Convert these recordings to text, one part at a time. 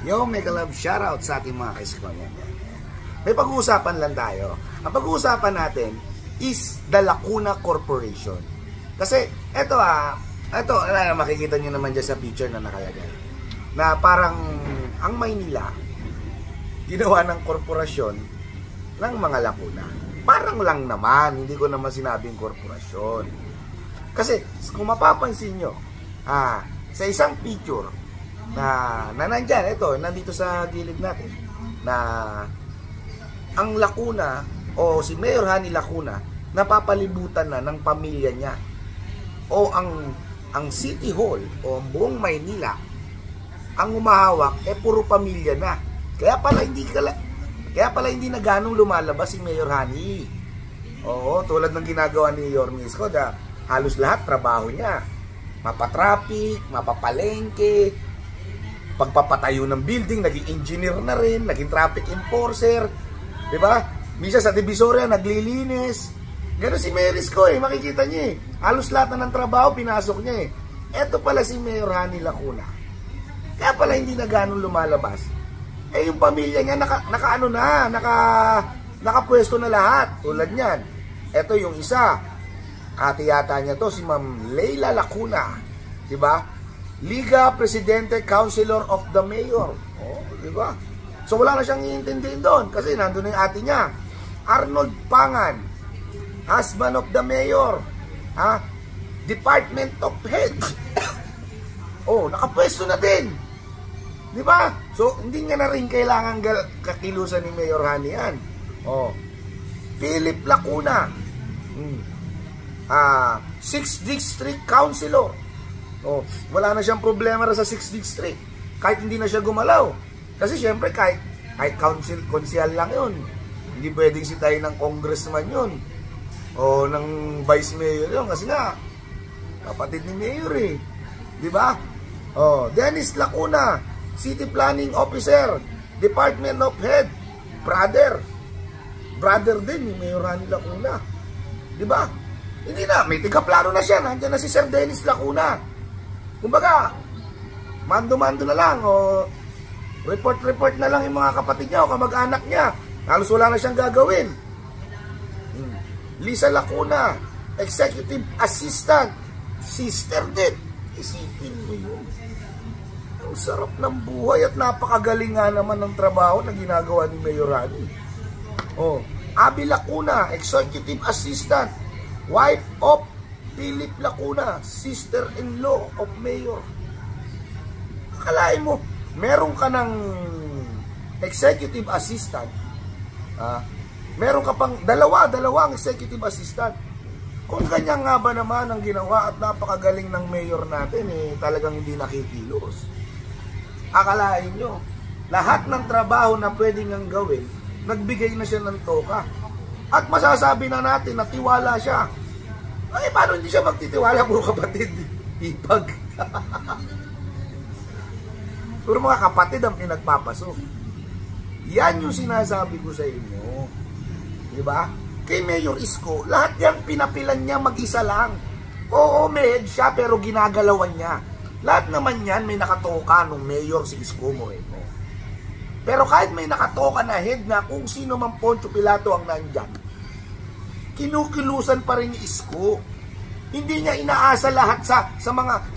Yo, mega love shoutout sa ating mga kaiskonya. May pag-uusapan lang tayo. Ang pag-uusapan natin is the Lacuna Corporation. Kasi, ito makikita nyo naman dyan sa picture na nakalagay. Na parang ang Maynila, ginawa ng korporasyon ng mga Lacuna. Parang lang naman, hindi ko naman sinabing korporasyon. Kasi, kung mapapansin nyo, sa isang picture, na nandyan, ito, nandito sa gilid natin, na ang Lacuna, o si Mayor Hani Lacuna, napapalibutan na ng pamilya niya. O ang City Hall, o ang buong Maynila, ang umahawak, puro pamilya na. Kaya pala hindi na ganong lumalabas si Mayor Hani. Oo, tulad ng ginagawa ni Yorme Isko, halos lahat trabaho niya. Mapatraffic, mapapalengke, pagpapatayo ng building, naging engineer na rin, naging traffic enforcer, di ba? Misa sa Divisoria, naglilinis. Gano'n si Mayor Isko makikita niya halos lahat na ng trabaho, pinasok niya Eto pala si Mayor Hani Lacuna. Kaya pala hindi na ganun lumalabas. Yung pamilya niya, nakapwesto na lahat. Tulad niyan. Eto yung isa. Ate yata niya to, si Ma'am Leila Lacuna. Di ba? Liga Presidente Councilor of the Mayor. Di ba? So wala na siyang iintindihin doon kasi nandun na yung ate niya. Arnold Pangan, husband of the Mayor. Department of Head. Nakapwesto na din. Di ba? So hindi nga na rin kailangan kakilusan ni Mayor Hani yan. Philip Lacuna. 6th District Councilor. Wala na siyang problema sa 6th District. Kahit hindi na siya gumalaw. Kasi syempre kahit konsyal lang yun. Hindi pwedeng sitayin ng congressman yun. O ng vice mayor yun. Kasi nga, kapatid ni mayor Di ba? Dennis Lacuna, City Planning Officer, Department of Head, brother din ni Mayor Hani Lacuna. Di ba? Hindi na, may tigaplano na siya. Nandiyan na si Sir Dennis Lacuna. Kumbaga, mando-mando na lang, report na lang yung mga kapatid niya o kamag-anak niya. Halos wala na siyang gagawin. Lisa Lacuna, Executive Assistant, sister din. Isipin mo yun. Ang sarap ng buhay at napakagaling nga naman ng trabaho na ginagawa ni Mayor Hani. Abby Lacuna, Executive Assistant, wife of Philip Lacuna, sister-in-law of Mayor. Akalain mo, meron ka ng executive assistant, meron ka pang dalawang executive assistant. Kung ganyan nga ba naman ang ginawa at napakagaling ng mayor natin, talagang hindi nakikilos. Akalain nyo, lahat ng trabaho na pwedeng ang gawin, nagbigay na siya ng toka. At masasabi na natin na tiwala siya. Paano hindi siya magtitiwala, puro kapatid? Ipag. Puro mga kapatid ang pinagpapasok. Yan yung sinasabi ko sa inyo. Diba? Kay Mayor Isko, lahat yan pinapilan niya mag-isa lang. May head siya pero ginagalawan niya. Lahat naman yan may nakatoka nung Mayor si Isko Moreno. Pero kahit may nakatoka na head na kung sino man Poncio Pilato ang nandyan, kinukilusan pa rin ni Isko. Hindi niya inaasa lahat sa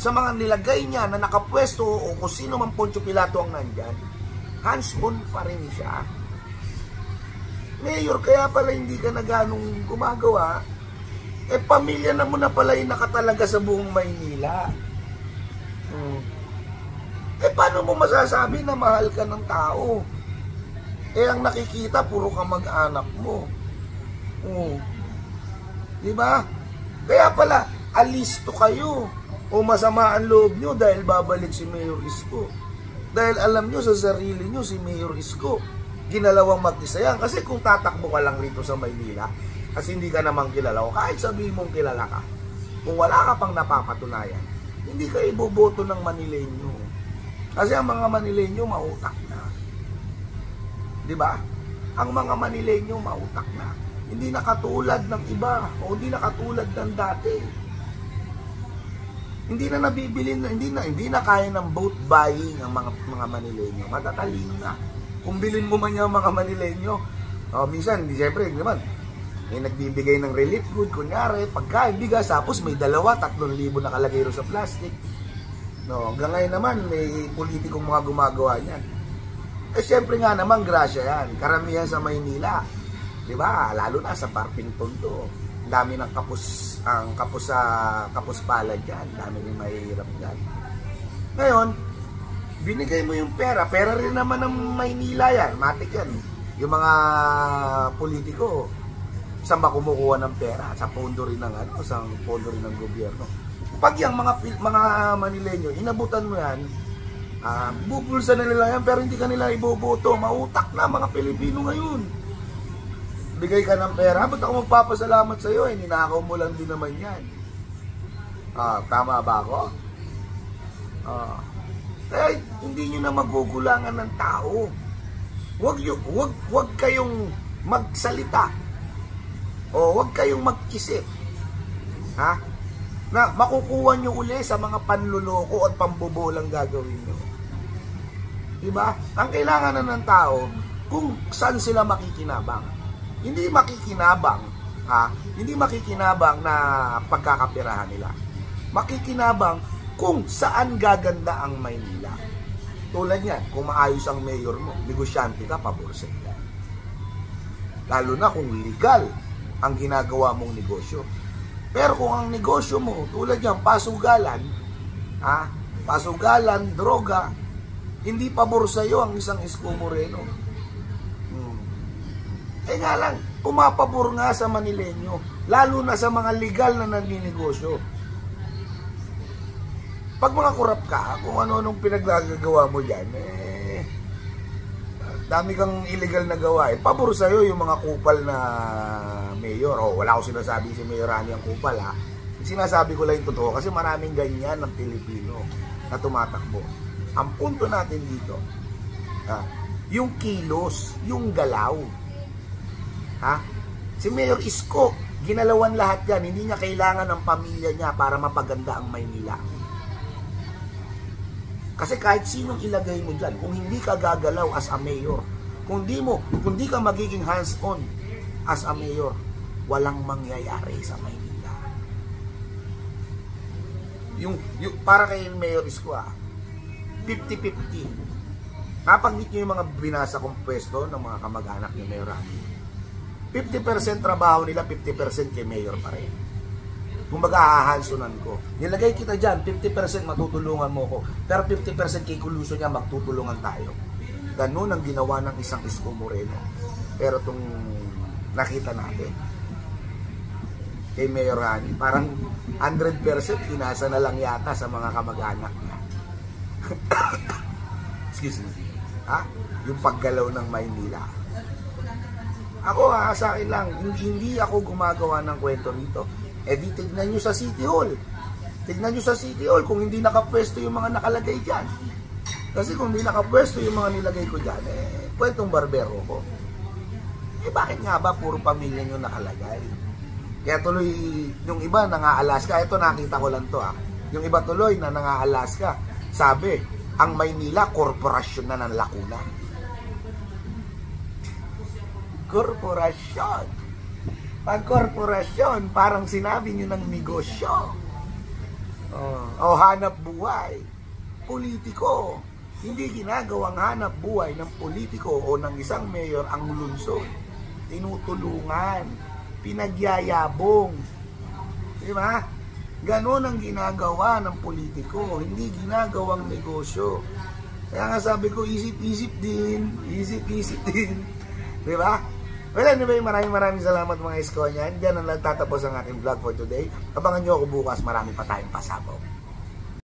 mga nilagay niya na nakapwesto o kung sino man Poncio Pilato ang nandyan. Hands-on pa rin siya. Mayor, kaya pala hindi ka na ganong gumagawa. Pamilya na mo na pala yung nakatalaga sa buong Maynila. Paano mo masasabi na mahal ka ng tao? Ang nakikita, puro kamag-anak mo. Diba? Kaya pala, alisto kayo o masama ang loob nyo dahil babalik si Mayor Isko. Dahil alam nyo sa sarili nyo si Mayor Isko, ginalawang mag-isa yan. Kasi kung tatakbo ka lang rito sa Maynila, kasi hindi ka namang kilala o kahit sabihin mong kilala ka, kung wala ka pang napapatunayan, hindi ka iboboto ng Manileño. Kasi ang mga Manileño mautak na. Diba? Ang mga Manileño mautak na. Hindi na katulad ng iba o hindi na katulad ng dati. Hindi na nabibili, hindi na kaya ng vote buying ang mga Manileño. Matatalino na. Kung bilhin mo man yung mga Manileño, minsan, siyempre, naman, may nagbibigay ng relief good, kunyari, pagkain, bigas, tapos may 2,000-3,000 nakalagay ro sa plastic. No, hanggang ngayon naman, may politikong mga gumagawa niyan. Siyempre nga naman, grasya yan. Karamihan sa Maynila. Diba? Lalo na sa Parpington to. Dami ng kapus palad dyan. Dami ng mahihirap dyan. Ngayon, binigay mo yung pera. Pera rin naman ng Maynila yan. Matik yan. Yung mga politiko, saan ba kumukuha ng pera? Sa pondo rin ng sa pondo rin ng gobyerno. Pag yung mga Manileño, inabutan mo yan, bubulsa na nila yan, pero hindi ka nila iboboto. Mautak na mga Pilipino ngayon. Bigay ka ng pera, ba't ako magpapasalamat sa iyo? Ninakaw mo lang din naman yan. Tama ba ako? Kaya hindi nyo na magugulangan ng tao. Huwag kayong magsalita. O huwag kayong mag-isip. Na makukuha nyo uli sa mga panluloko at pambobolang gagawin nyo. Diba? Ang kailangan na ng tao, kung saan sila makikinabang. Hindi makikinabang, hindi makikinabang na pagkakapirahan nila. Makikinabang kung saan gaganda ang Maynila. Tulad yan, kung maayos ang mayor mo, negosyante ka, paborse ka. Lalo na kung legal ang ginagawa mong negosyo. Pero kung ang negosyo mo, tulad yan, pasugalan, droga, hindi pabor sa'yo ang isang Isko Moreno. Nga lang, pumapabor nga sa Manileño, lalo na sa mga legal na naninegosyo. Pag mga kurap ka, kung ano-anong pinaggagawa mo dyan, dami kang illegal na gawa. Pabor sa'yo yung mga kupal na mayor. Wala ko sinasabi si Mayor Rani ang kupal, Sinasabi ko lang yung totoo kasi maraming ganyan ng Pilipino na tumatakbo. Ang punto natin dito, yung kilos, yung galaw. Si Mayor Isko, ginalawan lahat yan. Hindi niya kailangan ng pamilya niya para mapaganda ang Maynila. Kasi kahit sinong ilagay mo dyan, kung hindi ka gagalaw as a mayor, kung di ka magiging hands-on as a mayor, walang mangyayari sa Maynila. Yung para kay Mayor Isko, 50-50. Napanggit niyo yung mga binasa kong pwesto ng mga kamag-anak ni Mayor Rani. 50% trabaho nila, 50% kay Mayor pa rin. Kumbaga, hahansunan ko. Nilagay kita dyan, 50% matutulungan mo ko. Pero 50% kay Kuluso niya, magtutulungan tayo. Ganun ang ginawa ng isang Isko Moreno. Pero itong nakita natin, kay Mayor Rani, parang 100% inasa na lang yata sa mga kamag-anak niya. Excuse me. Yung paggalaw ng Maynila. Ako sa akin lang, hindi ako gumagawa ng kwento rito. Di tignan nyo sa City Hall. Tignan nyo sa City Hall kung hindi nakapwesto yung mga nakalagay dyan. Kasi kung hindi nakapwesto yung mga nilagay ko dyan, kwentong barbero ko. Bakit nga ba puro pamilya nyo nakalagay? Kaya tuloy, yung iba nanga-Alaska, ito nakita ko lang to Yung iba tuloy na nanga-Alaska, sabi, ang Maynila, korporasyon na ng Lacuna. Korporasyon. Pag korporasyon, parang sinabi nyo ng negosyo. Hanap buhay. Politiko. Hindi ginagawang hanap buhay ng politiko o ng isang mayor ang lungsod. Tinutulungan. Pinagyayabong. Diba? Ganon ang ginagawa ng politiko. Hindi ginagawang negosyo. Kaya nga sabi ko, isip-isip din. Isip-isip din. Diba? Well, anyway, maraming salamat mga Isko niyan. Diyan ang nagtatapos ang ating vlog for today. Abangan nyo ako bukas, marami pa tayong pasabaw.